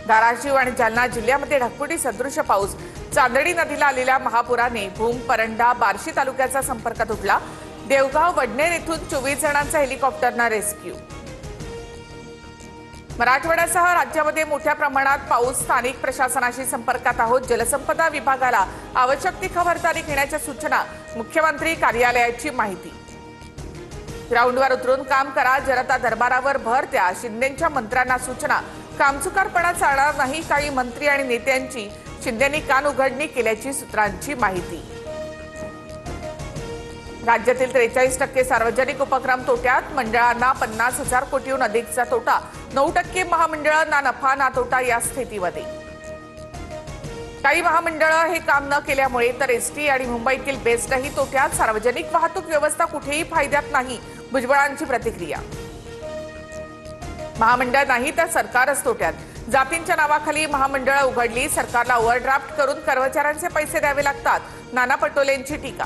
धाराशिव आणि जालना जिल्ह्यामध्ये ढगफुटी सदृश पाऊस। चांदणी नदीला आलेल्या महापुराने भूम, परंडा, बार्शी तालुक्याचा संपर्क तुटला। देवगाव, वडनेर येथून 24 जणांचा हेलिकॉप्टरनं रेस्क्यू। मराठवाड्यासह राज्यामध्ये मोठ्या प्रमाणात पाऊस। स्थानिक प्रशासनाशी संपर्कात आहोत। जलसंपदा विभागाला आवश्यक ती खबरदारी घेण्याच्या सूचना। मुख्यमंत्री कार्यालयाची माहिती। ग्राउंडवर उतरून काम करा, जनता दरबारावर भर द्या, शिंदेंच्या मंत्र्यांना सूचना। कामचुकारपणा चालणार नाही। काही मंत्री आणि नेत्यांची शिंदेंनी कान उघडणी केल्याची सूत्रांची माहिती। राज्यातील 43% सार्वजनिक उपक्रम तोट्यात। मंडळांना 50,000 कोटीहून अधिकचा तोटा। 9% महामंडळं ना नफा ना तोटा या स्थितीमध्ये। काही महामंडळं हे काम न केल्यामुळे तर एसटी आणि मुंबईतील बेस्टही तोट्यात। सार्वजनिक वाहतूक व्यवस्था कुठेही फायद्यात नाही, भुजबळांची प्रतिक्रिया। महामंडळ नाही तर सरकारच तोट्यात। जातींच्या नावाखाली महामंडळं उघडली। सरकारला ओव्हरड्राफ्ट करून कर्मचाऱ्यांचे पैसे द्यावे लागतात, नाना पटोलेंची टीका।